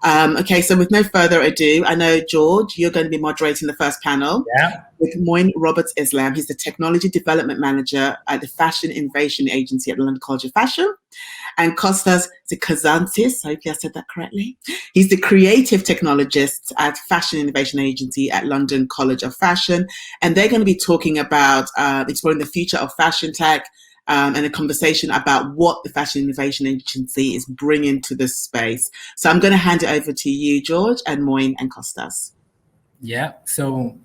Okay, so with no further ado, I know, George, you're going to be moderating the first panel with Moin Roberts Islam. He's the Technology Development Manager at the Fashion Innovation Agency at the London College of Fashion. And Costas the Kazantzis, I hope I said that correctly. He's the Creative Technologist at Fashion Innovation Agency at London College of Fashion. And they're going to be talking about exploring the future of fashion tech, and a conversation about what the Fashion Innovation Agency is bringing to this space. So I'm going to hand it over to you, George, and Moin and Costas. Yeah, so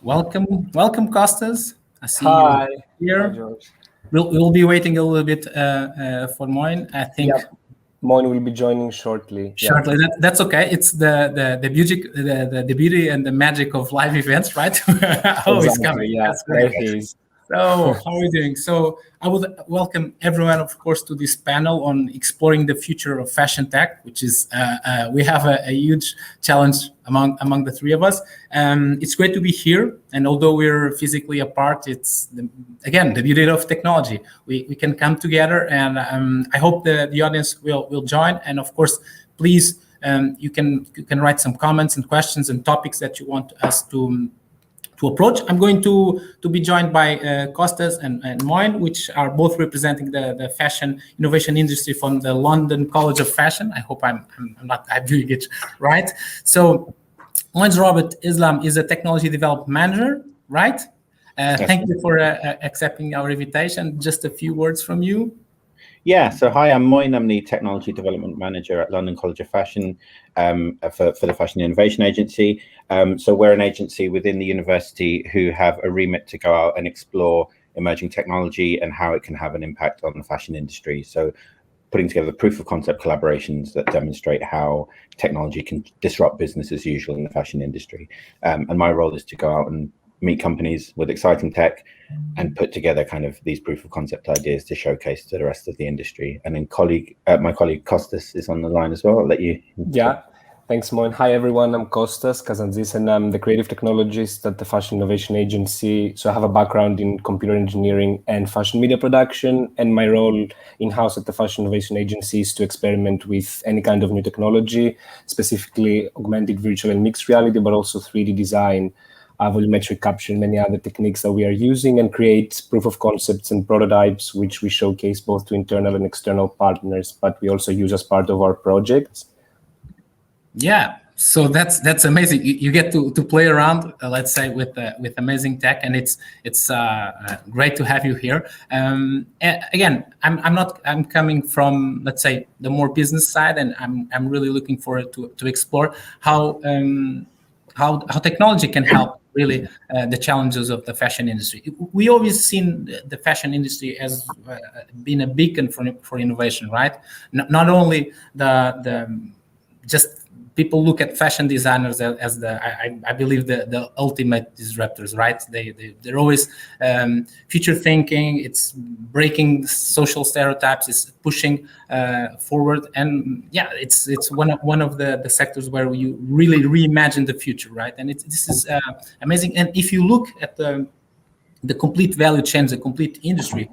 welcome, Costas. I see Hi. you here. Hi, George. We'll be waiting a little bit for Moin. I think Moin will be joining shortly. Shortly, that's okay. It's the beauty and the magic of live events, right? Always coming. Yeah, there he is. So, how are we doing? So, I would welcome everyone, of course, to this panel on exploring the future of fashion tech, which is we have a huge challenge among the three of us. It's great to be here, and although we're physically apart, it's again the beauty of technology. We can come together, and I hope the audience will join. And of course, please, you can write some comments and questions and topics that you want us to approach. I'm going to be joined by Costas and Moin, which are both representing the fashion innovation industry from the London College of Fashion. I hope I'm doing it right. So Moin's Robert Islam is a technology development manager, right? Thank you for accepting our invitation. Just a few words from you. Yeah, so hi, I'm Moin. I'm the Technology Development Manager at London College of Fashion for the Fashion Innovation Agency. So we're an agency within the university who have a remit to go out and explore emerging technology and how it can have an impact on the fashion industry. So putting together proof of concept collaborations that demonstrate how technology can disrupt business as usual in the fashion industry. And my role is to go out and meet companies with exciting tech and put together kind of these proof of concept ideas to showcase to the rest of the industry. And then my colleague Costas is on the line as well. I'll let you. Yeah, thanks, Moin. Hi, everyone. I'm Costas Kazantzis, and I'm the creative technologist at the Fashion Innovation Agency. So I have a background in computer engineering and fashion media production. And my role in-house at the Fashion Innovation Agency is to experiment with any kind of new technology, specifically augmented virtual and mixed reality, but also 3D design, volumetric capture, and many other techniques that we are using, and create proof of concepts and prototypes, which we showcase both to internal and external partners, but we also use as part of our projects. Yeah, so that's amazing. You get to play around, let's say, with amazing tech, and it's great to have you here. Again, I'm coming from, let's say, the more business side, and I'm really looking forward to explore how technology can help really the challenges of the fashion industry. We always seen the fashion industry as being a beacon for innovation, right? Not only the just people look at fashion designers as I believe the ultimate disruptors, right? They're always future thinking. It's breaking social stereotypes. It's pushing forward, and yeah, it's one of the sectors where you really reimagine the future, right? And this is amazing. And if you look at the complete value chain, the complete industry,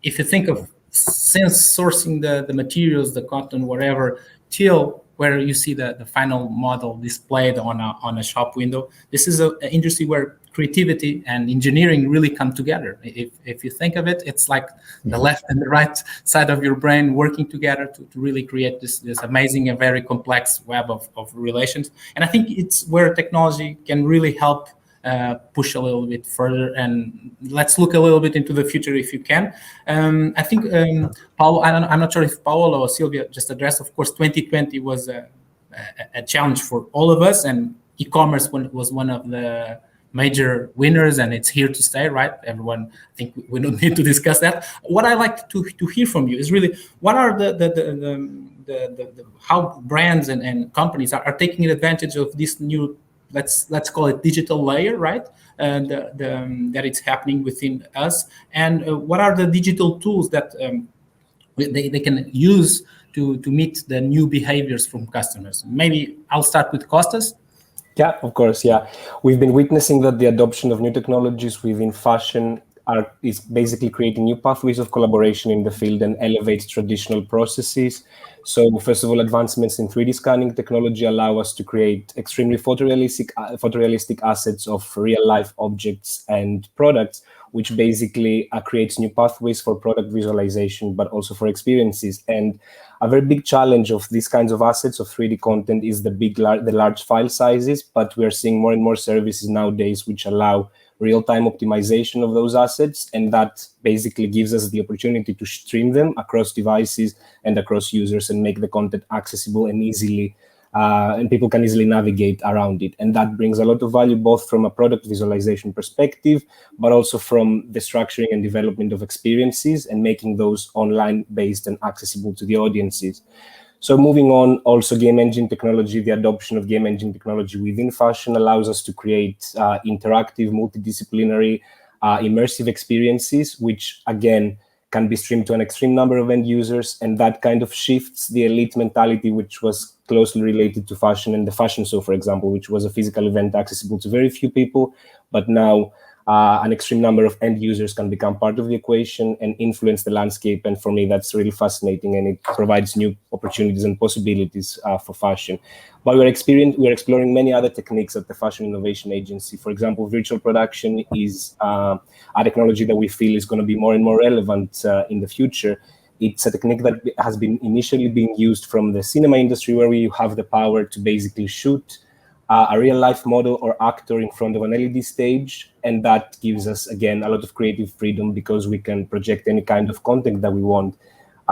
if you think of since sourcing the materials, the cotton, whatever, till where you see the final model displayed on a shop window. This is an industry where creativity and engineering really come together. If you think of it, it's like the left and the right side of your brain working together to really create this amazing and very complex web of relations. And I think it's where technology can really help push a little bit further, and let's look a little bit into the future if you can. I think Paulo, I'm not sure if Paolo or Sylvia just addressed, of course, 2020 was a challenge for all of us, and e-commerce was one of the major winners, and it's here to stay, right? Everyone, I think we don't need to discuss that. What I like to hear from you is really what are the how brands and companies are taking advantage of this new, let's call it digital layer, right? And that it's happening within us, and what are the digital tools that they can use to meet the new behaviors from customers? Maybe I'll start with Costas. Yeah, of course. Yeah, we've been witnessing that the adoption of new technologies within fashion is basically creating new pathways of collaboration in the field and elevates traditional processes. So first of all, advancements in 3D scanning technology allow us to create extremely photorealistic assets of real-life objects and products, which basically creates new pathways for product visualization, but also for experiences. And a very big challenge of these kinds of assets of 3D content is the large file sizes, but we are seeing more and more services nowadays which allow real-time optimization of those assets, and that basically gives us the opportunity to stream them across devices and across users and make the content accessible and easily, and people can easily navigate around it. And that brings a lot of value, both from a product visualization perspective, but also from the structuring and development of experiences and making those online-based and accessible to the audiences. So moving on, also game engine technology, the adoption of game engine technology within fashion allows us to create interactive, multidisciplinary, immersive experiences, which again can be streamed to an extreme number of end users. And that kind of shifts the elite mentality, which was closely related to fashion and the fashion show, for example, which was a physical event accessible to very few people. But now an extreme number of end users can become part of the equation and influence the landscape. And for me, that's really fascinating, and it provides new opportunities and possibilities for fashion. But we're exploring many other techniques at the Fashion Innovation Agency. For example, virtual production is a technology that we feel is going to be more and more relevant in the future. It's a technique that has been initially being used from the cinema industry, where we have the power to basically shoot a real-life model or actor in front of an LED stage, and that gives us, again, a lot of creative freedom because we can project any kind of content that we want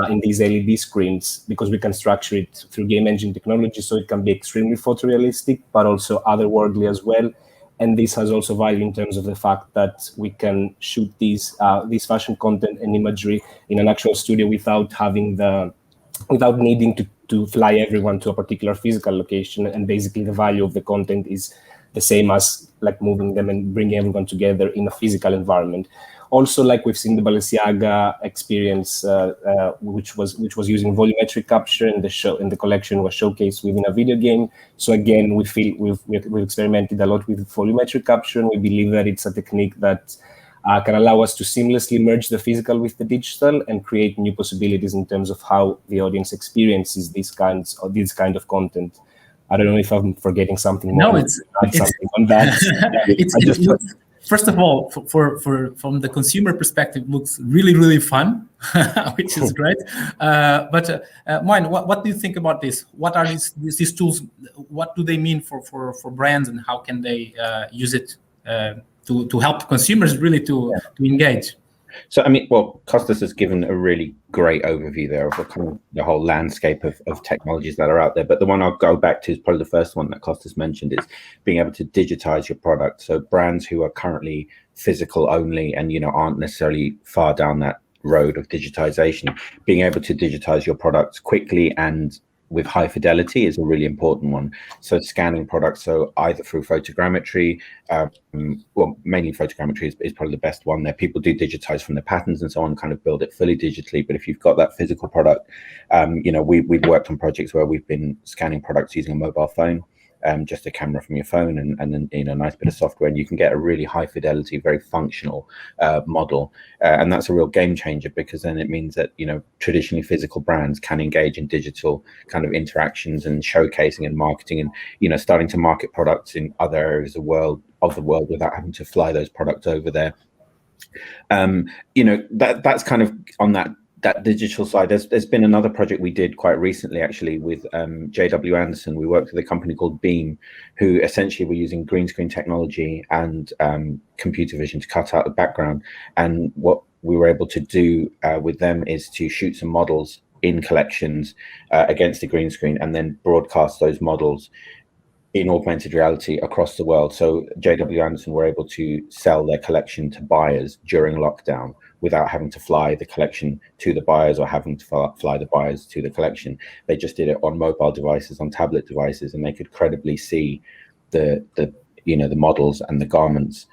in these LED screens, because we can structure it through game engine technology, so it can be extremely photorealistic, but also otherworldly as well. And this has also value in terms of the fact that we can shoot these fashion content and imagery in an actual studio without needing to fly everyone to a particular physical location. And basically the value of the content is the same as like moving them and bringing everyone together in a physical environment. Also, like we've seen the Balenciaga experience, which was using volumetric capture, and the collection was showcased within a video game. So again, we feel we've experimented a lot with volumetric capture, and we believe that it's a technique that can allow us to seamlessly merge the physical with the digital and create new possibilities in terms of how the audience experiences these kind of content. I don't know if I'm forgetting something more. No, it's something on that. First of all, from the consumer perspective, looks really, really fun, which is great. But Moin, what do you think about this? What are these tools? What do they mean for brands, and how can they use it to help consumers really to engage? So, I mean, well, Costas has given a really great overview there of the whole landscape of technologies that are out there. But the one I'll go back to is probably the first one that Costas mentioned, is being able to digitize your product. So brands who are currently physical only and, aren't necessarily far down that road of digitization, being able to digitize your products quickly and with high fidelity is a really important one. So scanning products, so either through photogrammetry, mainly photogrammetry is probably the best one there. People do digitize from the patterns and so on, kind of build it fully digitally. But if you've got that physical product, we've worked on projects where we've been scanning products using a mobile phone, just a camera from your phone and then a nice bit of software, and you can get a really high fidelity, very functional model, and that's a real game changer, because then it means that traditionally physical brands can engage in digital kind of interactions and showcasing and marketing, and starting to market products in other areas of the world without having to fly those products over there. That's kind of on that digital side. There's been another project we did quite recently, actually, with JW Anderson. We worked with a company called Beam, who essentially were using green screen technology and computer vision to cut out the background. And what we were able to do with them is to shoot some models in collections against the green screen, and then broadcast those models in augmented reality across the world. So JW Anderson were able to sell their collection to buyers during lockdown without having to fly the collection to the buyers or having to fly the buyers to the collection. They just did it on mobile devices, on tablet devices, and they could credibly see the models and the garments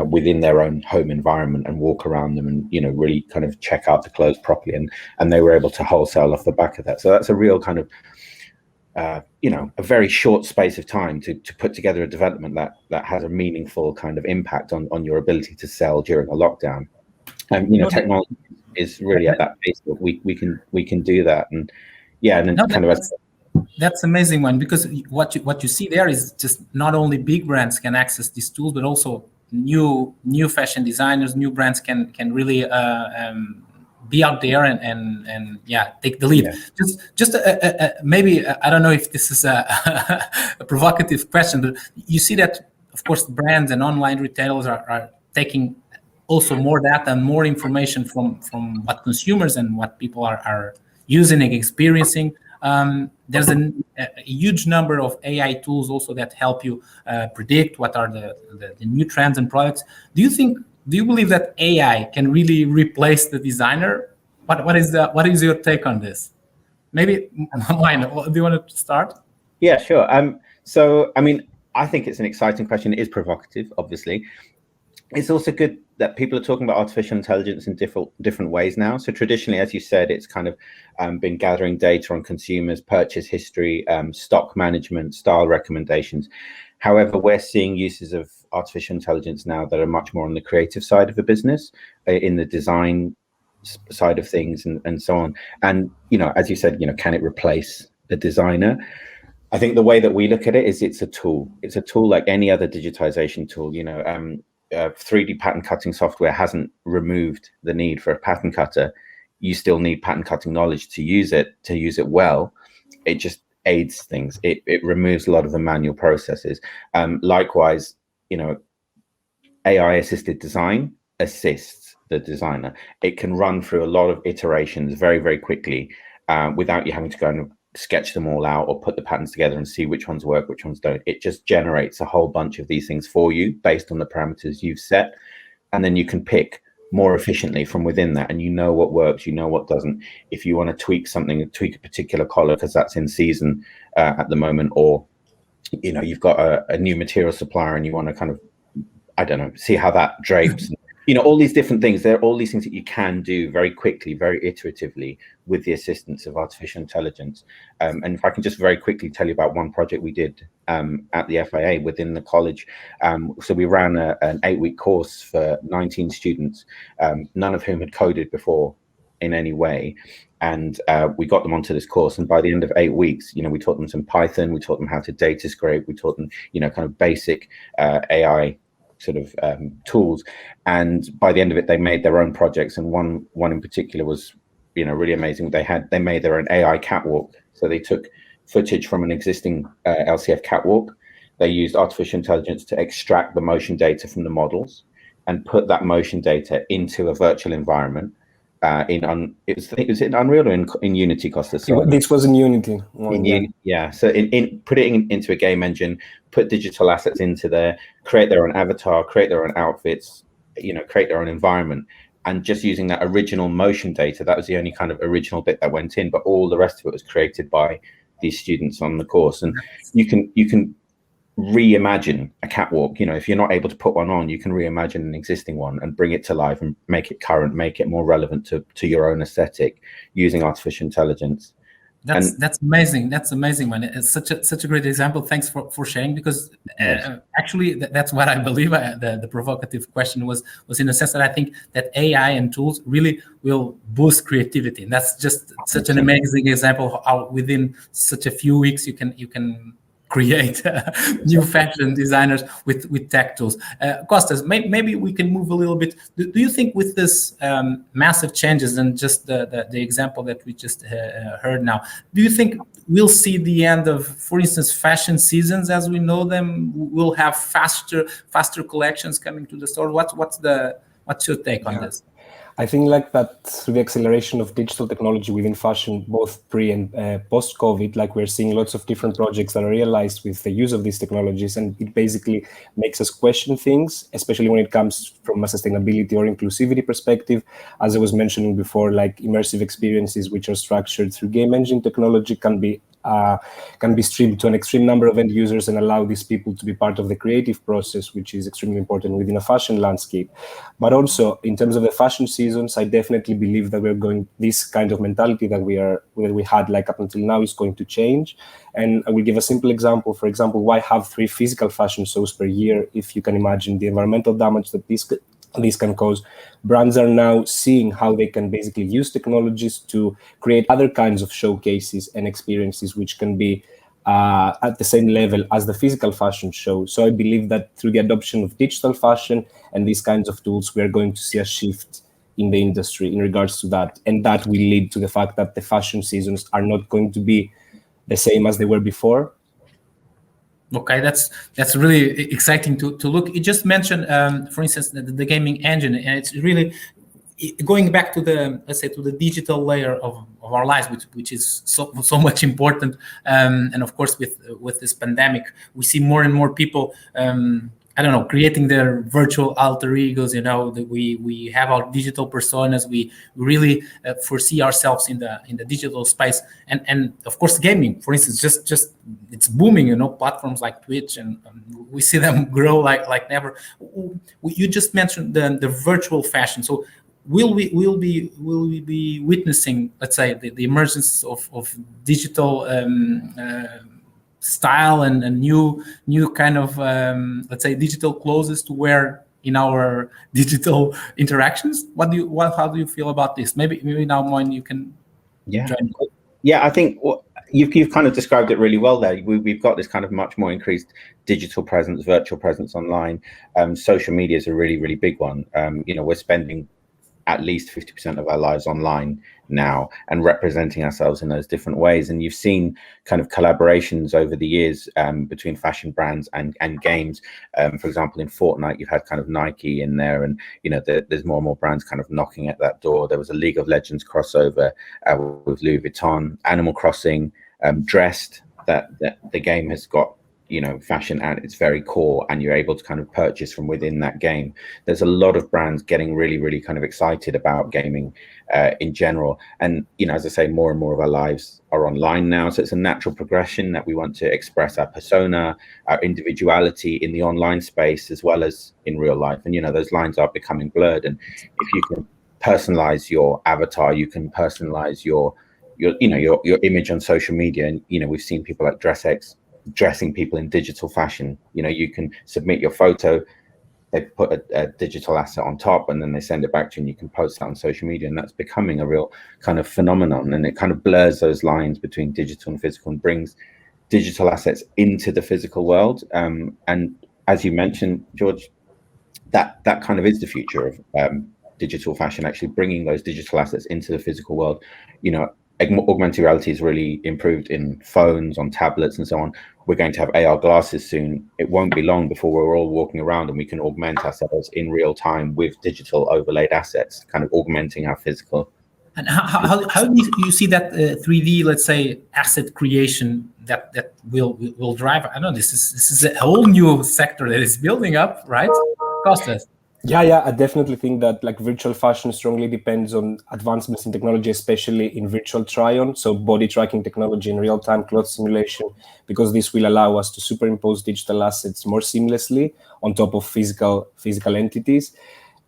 within their own home environment and walk around them and really kind of check out the clothes properly, and they were able to wholesale off the back of that. So that's a real kind of a very short space of time to put together a development that has a meaningful kind of impact on your ability to sell during a lockdown. Technology is really at that pace that we can do that, and then that's amazing one, because what you see there is just not only big brands can access these tools, but also new fashion designers, new brands can really be out there and take the lead. Maybe I don't know if this is a provocative question, but you see that of course brands and online retailers are taking also more data and more information from what consumers and what people are using and experiencing. There's a huge number of AI tools also that help you predict what are the new trends and products. Do you believe that AI can really replace the designer? What is your take on this? Maybe Moin, do you want to start? Yeah, sure. So I mean, I think it's an exciting question. It is provocative, obviously. It's also good that people are talking about artificial intelligence in different ways now. So traditionally, as you said, it's kind of been gathering data on consumers, purchase history, stock management, style recommendations. However, we're seeing uses of artificial intelligence now that are much more on the creative side of the business, in the design side of things, and so on. And as you said, can it replace the designer? I think the way that we look at it is it's a tool. It's a tool like any other digitization tool. 3D pattern cutting software hasn't removed the need for a pattern cutter. You still need pattern cutting knowledge to use it well. It just aids things. It removes a lot of the manual processes. Likewise, AI assisted design assists the designer. It can run through a lot of iterations very, very quickly without you having to go and sketch them all out or put the patterns together and see which ones work, which ones don't. It just generates a whole bunch of these things for you based on the parameters you've set, and then you can pick more efficiently from within that, and what works, what doesn't. If you want to tweak something, tweak a particular color because that's in season at the moment, or you've got a new material supplier and you want to kind of, I don't know, see how that drapes. All these different things. There are all these things that you can do very quickly, very iteratively with the assistance of artificial intelligence. And if I can just very quickly tell you about one project we did at the FIA within the college. So we ran an 8-week course for 19 students, none of whom had coded before in any way. And we got them onto this course. And by the end of 8 weeks, we taught them some Python. We taught them how to data scrape. We taught them, kind of basic AI sort of tools, and by the end of it they made their own projects, and one in particular was really amazing. They made their own AI catwalk. So they took footage from an existing LCF catwalk. They used artificial intelligence to extract the motion data from the models and put that motion data into a virtual environment. It was in Unreal or in Unity, Costas? This was in Unity. Yeah. So in put it into a game engine, put digital assets into there, create their own avatar, create their own outfits, create their own environment, and just using that original motion data. That was the only kind of original bit that went in, but all the rest of it was created by these students on the course. And you can reimagine a catwalk. If you're not able to put one on, you can reimagine an existing one and bring it to life and make it current, make it more relevant to your own aesthetic using artificial intelligence. That's amazing. That's amazing, man. It's such a great example. Thanks for sharing, because actually that's what I believe. The provocative question was in the sense that I think that AI and tools really will boost creativity, and that's just such an amazing example of how within such a few weeks you can create new fashion designers with tech tools. Costas, maybe we can move a little bit. Do you think with this massive changes and just the example that we just heard now, do you think we'll see the end of, for instance, fashion seasons as we know them? We'll have faster collections coming to the store. What's your take on this? I think that through the acceleration of digital technology within fashion, both pre and post-COVID, we're seeing lots of different projects that are realized with the use of these technologies, and it basically makes us question things, especially when it comes from a sustainability or inclusivity perspective. As I was mentioning before, immersive experiences which are structured through game engine technology can be streamed to an extreme number of end users and allow these people to be part of the creative process, which is extremely important within a fashion landscape. But also in terms of the fashion seasons, I definitely believe that this kind of mentality that we had up until now is going to change. And I will give a simple example. For example, why have 3 physical fashion shows per year if you can imagine the environmental damage that this this can cause. Brands are now seeing how they can basically use technologies to create other kinds of showcases and experiences which can be at the same level as the physical fashion show. So I believe that through the adoption of digital fashion and these kinds of tools, we are going to see a shift in the industry in regards to that. And that will lead to the fact that the fashion seasons are not going to be the same as they were before. Okay, that's really exciting to look. You just mentioned, for instance, the gaming engine, and it's really going back to the, let's say, to the digital layer of our lives, which is so much important. And of course, with this pandemic, we see more and more people, I don't know, creating their virtual alter egos. You know, that we have our digital personas. We really foresee ourselves in the digital space, and of course, gaming, for instance, just it's booming. You know, platforms like Twitch, and we see them grow like never. You just mentioned the virtual fashion. So will we be witnessing, let's say, the emergence of digital style and new kind of let's say digital clothes to wear in our digital interactions? How do you feel about this? Maybe now, Moin, you can join. Yeah, I think you've kind of described it really well there. We've got this kind of much more increased digital presence, virtual presence online. Social media is a really, really big one. We're spending at least 50% of our lives online now and representing ourselves in those different ways. And you've seen kind of collaborations over the years between fashion brands and games. For example, in Fortnite, you've had kind of Nike in there, and there's more and more brands kind of knocking at that door. There was a League of Legends crossover with Louis Vuitton. Animal Crossing, Dressed, that the game has got fashion at its very core, and you're able to kind of purchase from within that game. There's a lot of brands getting really, really kind of excited about gaming in general. And, as I say, more and more of our lives are online now. So it's a natural progression that we want to express our persona, our individuality in the online space as well as in real life. And, those lines are becoming blurred. And if you can personalize your avatar, you can personalize your image on social media. And, we've seen people like DressX dressing people in digital fashion. You can submit your photo, they put a digital asset on top, and then they send it back to you, and you can post that on social media. And that's becoming a real kind of phenomenon, and it kind of blurs those lines between digital and physical and brings digital assets into the physical world. And as you mentioned, George, that kind of is the future of digital fashion, actually bringing those digital assets into the physical world. Augmented reality is really improved in phones, on tablets, and so on. We're going to have AR glasses soon. It won't be long before we're all walking around and we can augment ourselves in real time with digital overlaid assets, kind of augmenting our physical. And how do you see that 3D, let's say, asset creation that will drive? I don't know. This is a whole new sector that is building up, right? Costas. Yeah, I definitely think that virtual fashion strongly depends on advancements in technology, especially in virtual try-on, so body tracking technology and real-time cloth simulation, because this will allow us to superimpose digital assets more seamlessly on top of physical entities.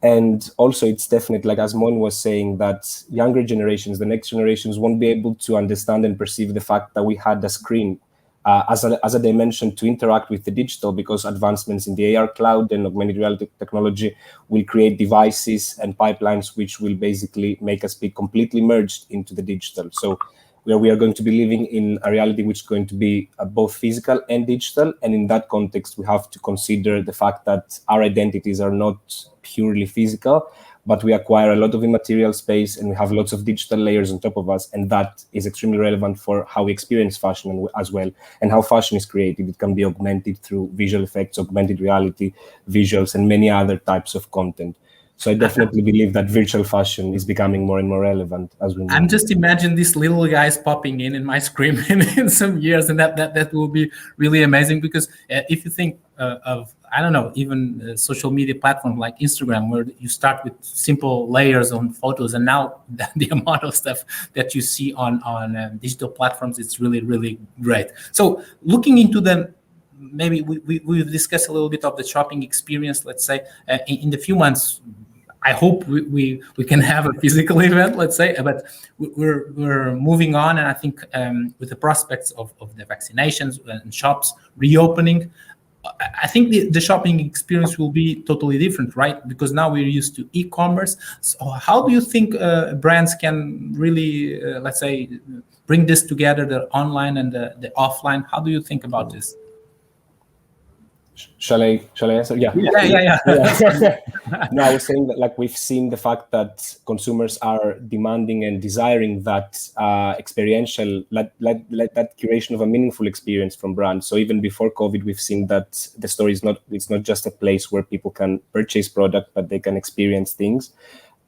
And also, it's definitely, as Moin was saying, that younger generations, the next generations, won't be able to understand and perceive the fact that we had a screen as a dimension to interact with the digital, because advancements in the AR cloud and augmented reality technology will create devices and pipelines which will basically make us be completely merged into the digital. So we are going to be living in a reality which is going to be both physical and digital. And in that context, we have to consider the fact that our identities are not purely physical, but we acquire a lot of immaterial space, and we have lots of digital layers on top of us. And that is extremely relevant for how we experience fashion as well, and how fashion is created. It can be augmented through visual effects, augmented reality, visuals, and many other types of content. So I definitely believe that virtual fashion is becoming more and more relevant as we move. I'm just imagining these little guys popping in my screen in some years, and that will be really amazing. Because if you think of, I don't know, even social media platforms like Instagram, where you start with simple layers on photos, and now the amount of stuff that you see on digital platforms, it's really, really great. So looking into them, maybe we've discussed a little bit of the shopping experience, let's say, in the few months. I hope we can have a physical event, let's say, but we're moving on, and I think with the prospects of the vaccinations and shops reopening, I think the shopping experience will be totally different, right? Because now we're used to e-commerce. So how do you think brands can really, let's say, bring this together, the online and the offline? How do you think about this? Shall I answer? Yeah. No, I was saying that, like, we've seen the fact that consumers are demanding and desiring that experiential, that curation of a meaningful experience from brands. So even before COVID, we've seen that the store it's not just a place where people can purchase product, but they can experience things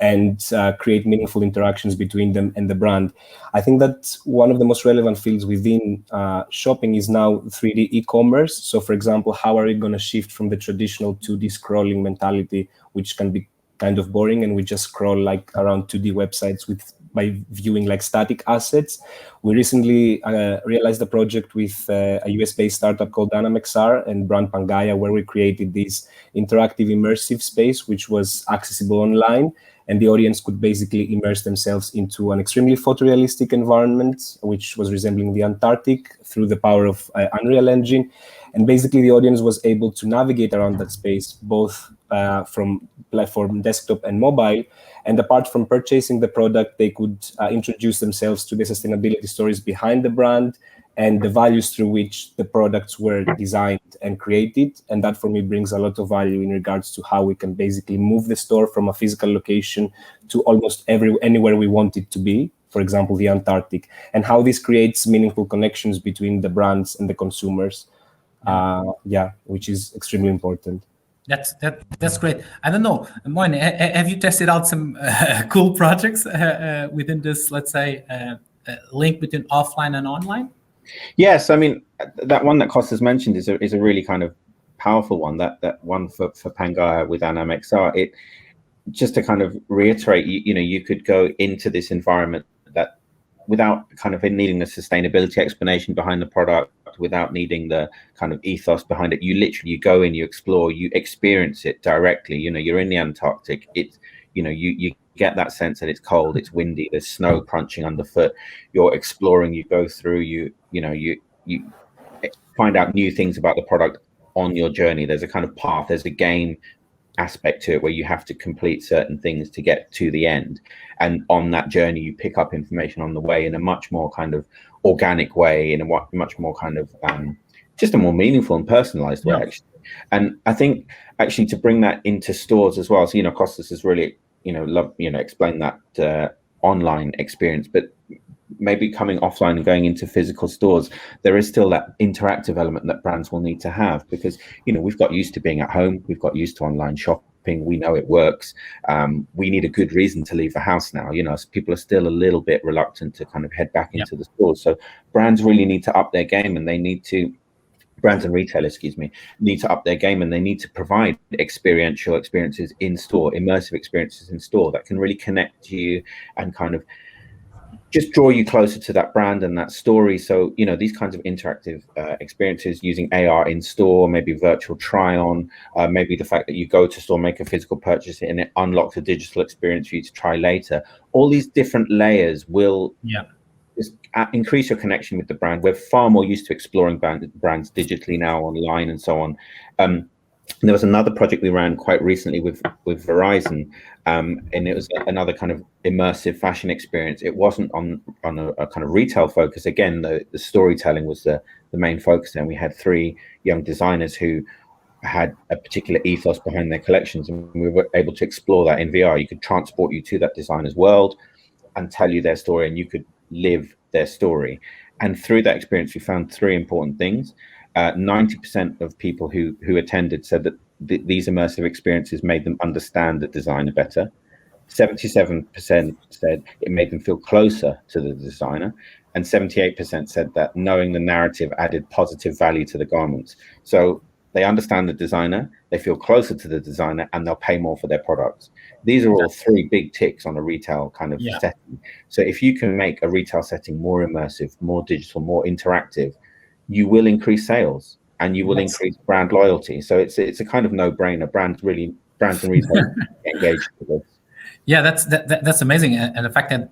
and create meaningful interactions between them and the brand. I think that one of the most relevant fields within shopping is now 3D e-commerce. So, for example, how are we going to shift from the traditional 2D scrolling mentality, which can be kind of boring, and we just scroll like around 2D websites by viewing like static assets? We recently realized a project with a US-based startup called DynamXR and brand Pangaya, where we created this interactive immersive space, which was accessible online. And the audience could basically immerse themselves into an extremely photorealistic environment, which was resembling the Antarctic through the power of Unreal Engine. And basically the audience was able to navigate around that space, both from platform, desktop and mobile. And apart from purchasing the product, they could introduce themselves to the sustainability stories behind the brand and the values through which the products were designed and created. And that for me brings a lot of value in regards to how we can basically move the store from a physical location to almost anywhere we want it to be, for example, the Antarctic, and how this creates meaningful connections between the brands and the consumers, which is extremely important. That's great. I don't know, Moin, have you tested out some cool projects within this, let's say, link between offline and online? Yes, I mean, that one that Costas mentioned is a really kind of powerful one. That one for Pangaya with DynamXR. It just to kind of reiterate, you could go into this environment that without kind of needing the sustainability explanation behind the product, without needing the kind of ethos behind it. You go in, you explore, you experience it directly. You're in the Antarctic. You get that sense that it's cold, it's windy, there's snow crunching underfoot. You're exploring, you go through, you find out new things about the product on your journey. There's a kind of path, there's a game aspect to it where you have to complete certain things to get to the end. And on that journey, you pick up information on the way in a much more kind of organic way, in a much more kind of just a more meaningful and personalized way, actually. And I think actually to bring that into stores as well. So, Costas has really, explained that online experience, but maybe coming offline and going into physical stores, there is still that interactive element that brands will need to have, because we've got used to being at home, we've got used to online shopping, we know it works. We need a good reason to leave the house now. People are still a little bit reluctant to kind of head back into the stores. So brands really need to up their game, and brands and retailers, need to up their game, and they need to provide experiential experiences in store, immersive experiences in store that can really connect you and kind of just draw you closer to that brand and that story. So, these kinds of interactive experiences using AR in store, maybe virtual try on, maybe the fact that you go to store, make a physical purchase and it unlocks a digital experience for you to try later. All these different layers will just increase your connection with the brand. We're far more used to exploring brands digitally now, online and so on. There was another project we ran quite recently with Verizon, and it was another kind of immersive fashion experience. It wasn't on a kind of retail focus. Again, the storytelling was the main focus, and we had 3 young designers who had a particular ethos behind their collections, and we were able to explore that in VR. You could transport you to that designer's world and tell you their story, and you could live their story. And through that experience, we found 3 important things. 90% of people who attended said that these immersive experiences made them understand the designer better. 77% said it made them feel closer to the designer, and 78% said that knowing the narrative added positive value to the garments. So they understand the designer, they feel closer to the designer, and they'll pay more for their products. These are all 3 big ticks on a retail kind of setting. So if you can make a retail setting more immersive, more digital, more interactive, you will increase sales and you will increase brand loyalty. So it's a kind of no-brainer. Brands and retailers engaged with this. Yeah, that's amazing, and the fact that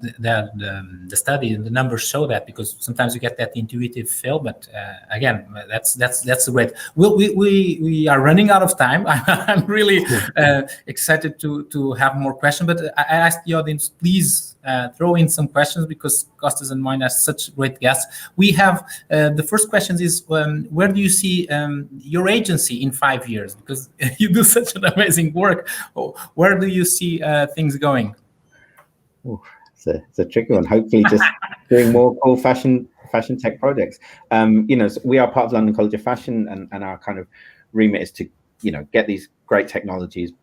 the study and the numbers show that, because sometimes you get that intuitive feel, but again, that's great. We are running out of time. I'm really excited to have more questions, but I asked the audience, please throw in some questions, because Costas and Moin are such great guests. We have the first question is, where do you see your agency in 5 years? Because you do such an amazing work. Where do you see things going? Ooh, it's a tricky one. Hopefully, just doing more cool fashion tech projects. So we are part of London College of Fashion, and our kind of remit is to, get these great technologies,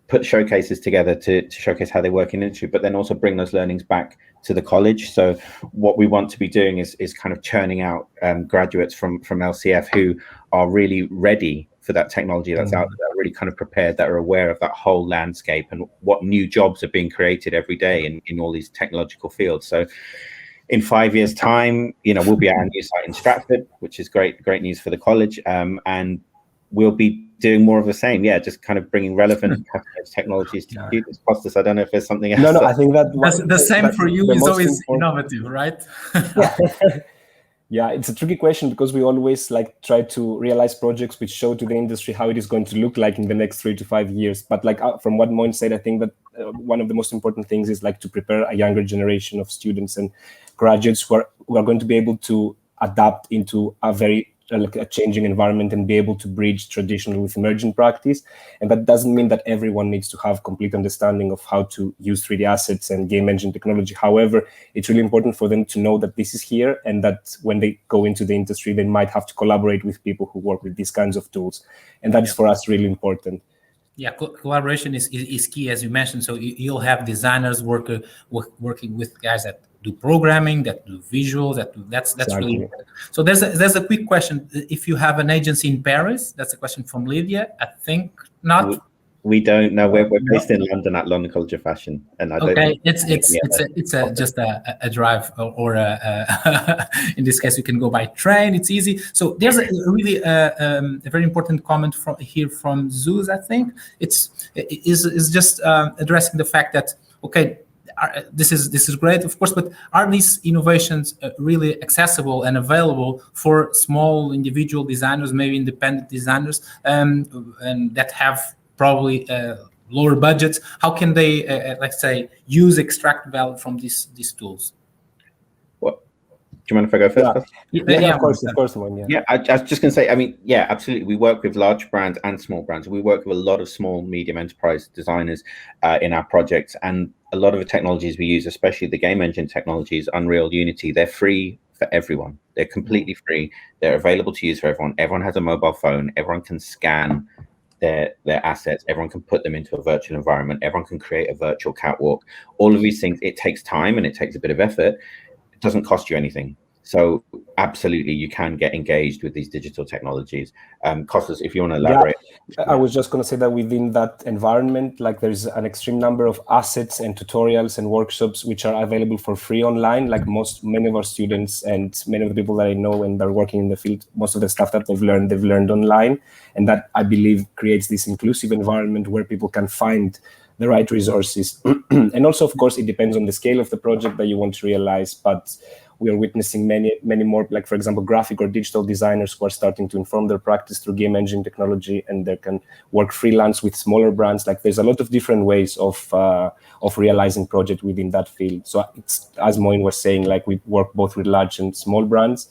put showcases together to showcase how they work in industry, but then also bring those learnings back to the college. So what we want to be doing is kind of churning out graduates from LCF who are really ready for that technology that's out there, really kind of prepared, that are aware of that whole landscape and what new jobs are being created every day in all these technological fields. So in 5 years' time, we'll be at our new site in Stratford, which is great news for the college, and we'll be doing more of the same. Yeah, just kind of bringing relevant technologies to students. Costas, I don't know if there's something else. No, I think that the same for you is always innovative, right? Yeah, it's a tricky question, because we always try to realize projects which show to the industry how it is going to look like in the next 3 to 5 years. But from what Moin said, I think that one of the most important things is to prepare a younger generation of students and graduates who are going to be able to adapt into a very a changing environment and be able to bridge traditional with emerging practice. And that doesn't mean that everyone needs to have complete understanding of how to use 3D assets and game engine technology. However, it's really important for them to know that this is here, and that when they go into the industry, they might have to collaborate with people who work with these kinds of tools. And that is for us really important. Yeah, collaboration is key, as you mentioned. So you'll have designers working with guys that do programming, that do visuals, that's exactly. Really important. So there's a quick question. If you have an agency in Paris, that's a question from Lydia. I think not. We don't know. We're based in London at London College of Fashion, and I don't. Okay, it's just a drive, or in this case, you can go by train. It's easy. So there's a really a very important comment from Zeus. I think it's just addressing the fact that, okay, this is great, of course, but are these innovations really accessible and available for small individual designers, maybe independent designers, and that have probably lower budgets? How can they, let's say, extract value from these tools? What? Do you mind if I go first? Yeah, of course, Moin. Yeah, I was just going to say, I mean, yeah, absolutely. We work with large brands and small brands. We work with a lot of small, medium enterprise designers in our projects, and a lot of the technologies we use, especially the game engine technologies, Unreal, Unity, they're free for everyone. They're completely free. They're available to use for everyone. Everyone has a mobile phone. Everyone can scan their assets. Everyone can put them into a virtual environment. Everyone can create a virtual catwalk. All of these things, it takes time and it takes a bit of effort. It doesn't cost you anything. So absolutely, you can get engaged with these digital technologies. Costas, if you want to elaborate. Yeah, I was just going to say that within that environment, there's an extreme number of assets and tutorials and workshops which are available for free online. Many of our students and many of the people that I know and are working in the field, most of the stuff that they've learned online. And that, I believe, creates this inclusive environment where people can find the right resources. And also, of course, it depends on the scale of the project that you want to realize, but we are witnessing many more, for example, graphic or digital designers who are starting to inform their practice through game engine technology, and they can work freelance with smaller brands. There's a lot of different ways of realizing project within that field. So it's, as Moin was saying, we work both with large and small brands.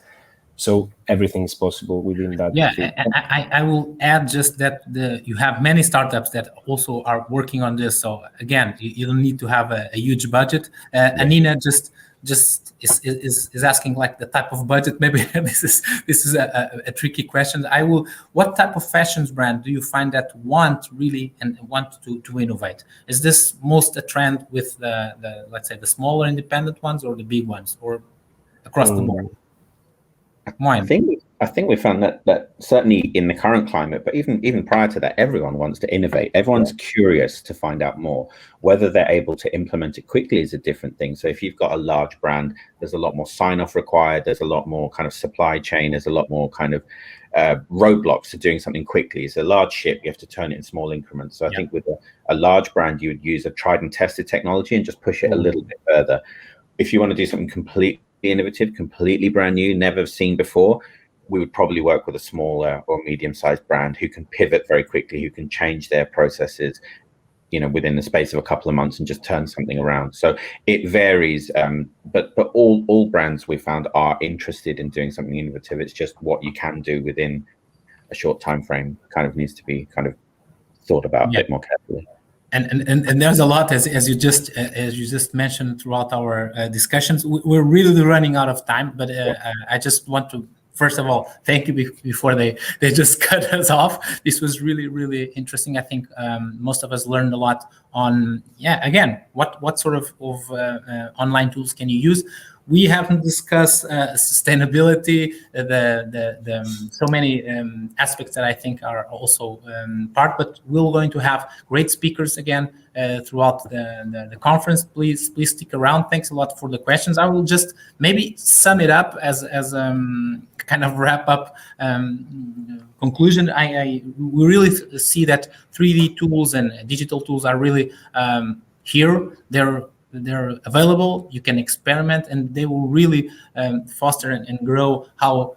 So everything is possible within that. Yeah, I will add just that you have many startups that also are working on this. So again, you don't need to have a huge budget. Anina just is asking the type of budget. Maybe this is a tricky question. What type of fashion brand do you find that want to innovate? Is this most a trend with the let's say the smaller independent ones, or the big ones, or across the board? I think I think we found that certainly in the current climate, but even prior to that, everyone wants to innovate. Everyone's curious to find out more. Whether they're able to implement it quickly is a different thing. So if you've got a large brand, there's a lot more sign-off required. There's a lot more kind of supply chain. There's a lot more kind of roadblocks to doing something quickly. It's a large ship. You have to turn it in small increments. So I think with a large brand, you would use a tried and tested technology and just push it a little bit further. If you want to do something completely innovative, completely brand new, never seen before, we would probably work with a smaller or medium-sized brand who can pivot very quickly, who can change their processes, within the space of a couple of months and just turn something around. So it varies, but all brands we found are interested in doing something innovative. It's just what you can do within a short time frame kind of needs to be kind of thought about a bit more carefully. And there's a lot as you just mentioned throughout our discussions. We're really running out of time, but I just want to, first of all, thank you before they just cut us off. This was really, really interesting. I think most of us learned a lot on, again, what sort of online tools can you use. We haven't discussed sustainability, the so many aspects that I think are also part, but we're going to have great speakers again throughout the conference. Please stick around. Thanks a lot for the questions. I will just maybe sum it up as kind of wrap up conclusion. We really see that 3D tools and digital tools are really here. They're available. You can experiment, and they will really foster and grow how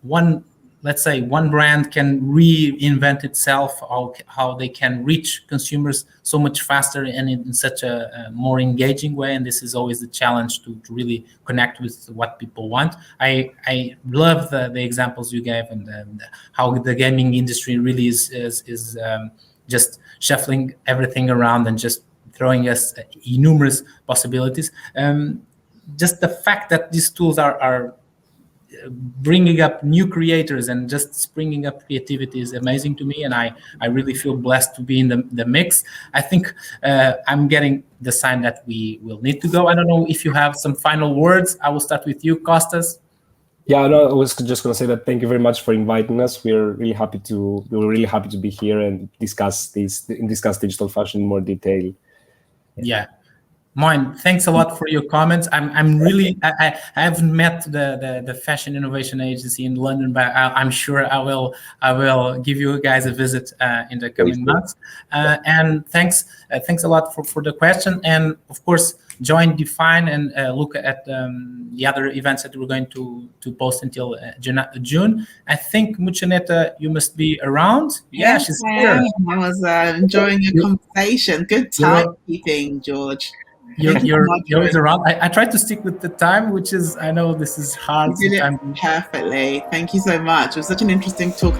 one brand can reinvent itself, how they can reach consumers so much faster and in such a more engaging way. And this is always the challenge to really connect with what people want. I love the examples you gave and how the gaming industry really is just shuffling everything around and just throwing us numerous possibilities. Just the fact that these tools are bringing up new creators and just springing up creativity is amazing to me, and I really feel blessed to be in the mix. I think I'm getting the sign that we will need to go. I don't know if you have some final words. I will start with you, Costas. Yeah, no, I was just going to say that thank you very much for inviting us. We were really happy to be here and discuss digital fashion in more detail. Yeah. Moin, thanks a lot for your comments. I'm really I haven't met the Fashion Innovation Agency in London, but I'm sure I will give you guys a visit in the coming months. And thanks a lot for the question. And of course, join DeFINE and look at the other events that we're going to post until June. I think Muchaneta, you must be around. Yeah, she's here. I was enjoying your conversation. Good timekeeping, George. You're always around. I try to stick with the time, which is, I know this is hard. You did it perfectly. Thank you so much. It was such an interesting talk.